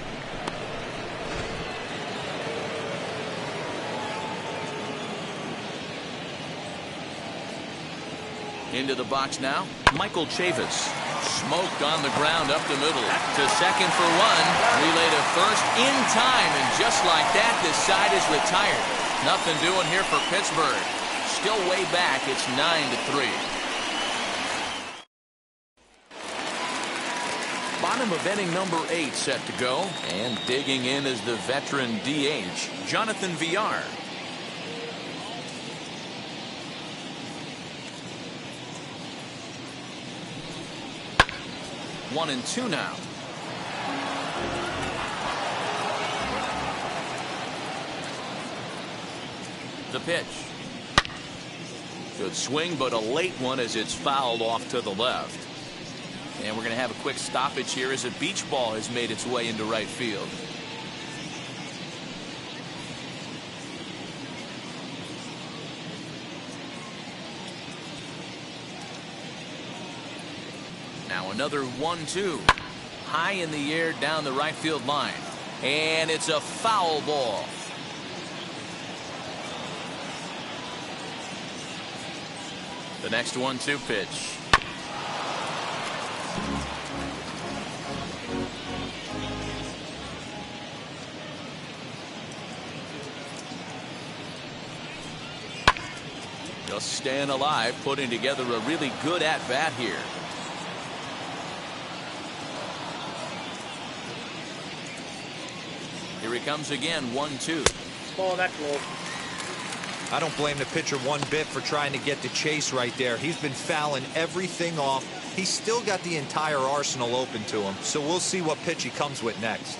Into the box now, Michael Chavis. Smoked on the ground up the middle. To second for 1. Relay to first in time, and just like that, this side is retired. Nothing doing here for Pittsburgh. still way back. It's 9-3. Bottom of inning number 8 set to go. And digging in is the veteran DH, Jonathan Villar. 1-2 now. The pitch. Good swing, but a late one as it's fouled off to the left. And we're going to have a quick stoppage here as a beach ball has made its way into right field. Now another 1-2. High in the air down the right field line. And it's a foul ball. The next 1-2 pitch. Just staying alive, putting together a really good at-bat here. Here he comes again, 1-2. Ball, that's low. I don't blame the pitcher one bit for trying to get the chase right there. He's been fouling everything off. He's still got the entire arsenal open to him. So we'll see what pitch he comes with next.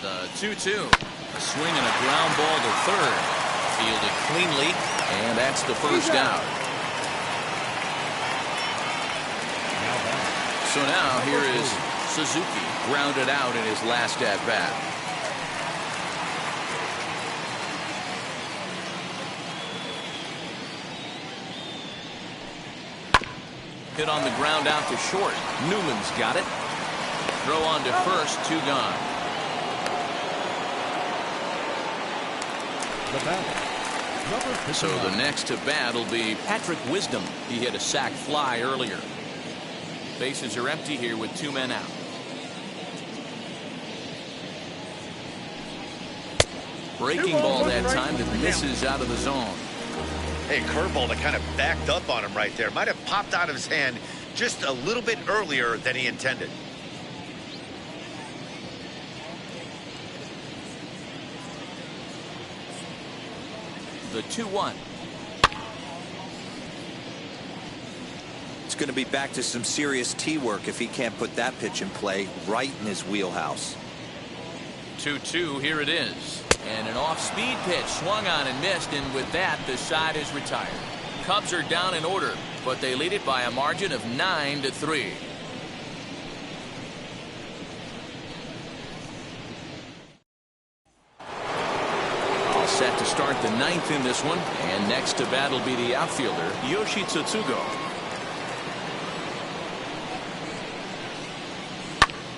The 2-2. A swing and a ground ball to third. Fielded cleanly, and that's the first out. So now here is Suzuki, grounded out in his last at bat. Hit on the ground out to short. Newman's got it. Throw on to first, 2 gone. So the next to bat will be Patrick Wisdom. He hit a sac fly earlier. Bases are empty here with 2 men out. Breaking ball that time that misses out of the zone. Hey, curveball that kind of backed up on him right there. Might have popped out of his hand just a little bit earlier than he intended. The 2-1. It's going to be back to some serious tee work if he can't put that pitch in play right in his wheelhouse. 2-2, here it is. And an off-speed pitch swung on and missed, and with that the side is retired. Cubs are down in order, but they lead it by a margin of 9-3. All set to start the 9th in this one, and next to bat will be the outfielder Yoshi Tsutsugo.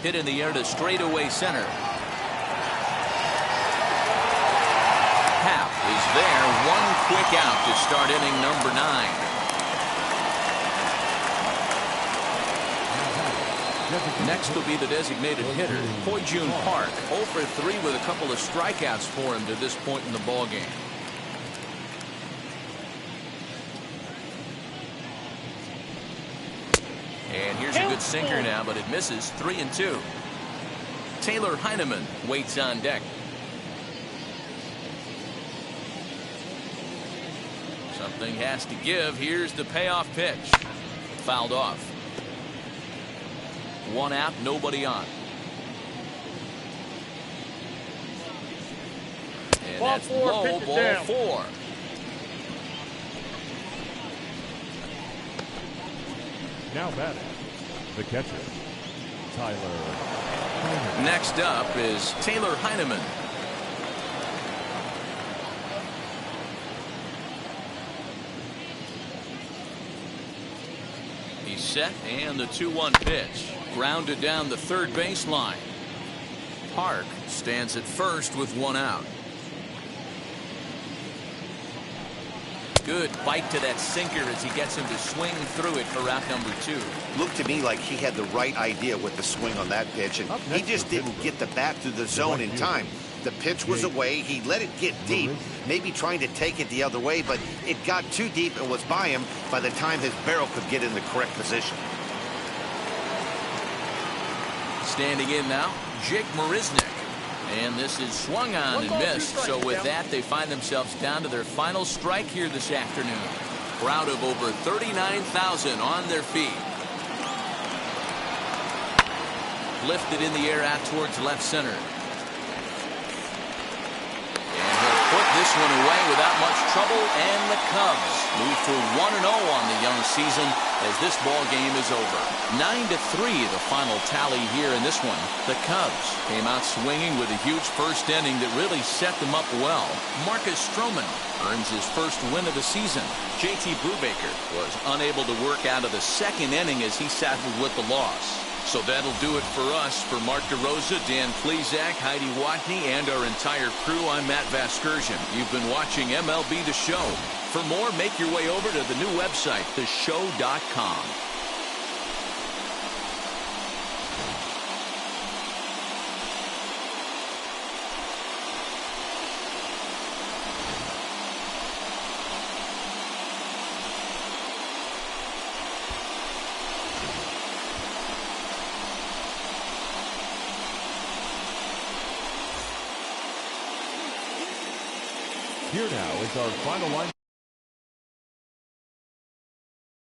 Hit in the air to straightaway center. Is there. 1 quick out to start inning number 9. Next will be the designated hitter, Hoi-Jun Park. 0 for 3 with a couple of strikeouts for him to this point in the ball game. And here's a good sinker now, but it misses. 3-2. Taylor Heinemann waits on deck. Something has to give. Here's the payoff pitch. Fouled off. 1 out, nobody on. And Ball that's 4, low, ball down. 4. Now batting, the catcher, Tyler Heinemann. Next up is Taylor Heinemann. He's set, and the 2-1 pitch. Grounded down the third baseline. Park stands at first with 1 out. Good bite to that sinker as he gets him to swing through it for out number 2. Looked to me like he had the right idea with the swing on that pitch, and he just didn't get the bat through the zone in time. The pitch was away. He let it get deep, maybe trying to take it the other way, but it got too deep and was by him by the time his barrel could get in the correct position. Standing in now, Jake Mariznick. And this is swung on and missed. So with that, they find themselves down to their final strike here this afternoon. Crowd of over 39,000 on their feet. Lifted in the air out towards left center. And he'll put this one away without much trouble, and the Cubs move to 1-0 on the young season as this ball game is over. 9-3 the final tally here in this one. The Cubs came out swinging with a huge first inning that really set them up well. Marcus Stroman earns his first win of the season. JT Brubaker was unable to work out of the second inning as he suffered with the loss. So that'll do it for us. For Mark DeRosa, Dan Plesac, Heidi Watney, and our entire crew, I'm Matt Vasgersian. You've been watching MLB The Show. For more, make your way over to the new website, theshow.com. Here now is our final line.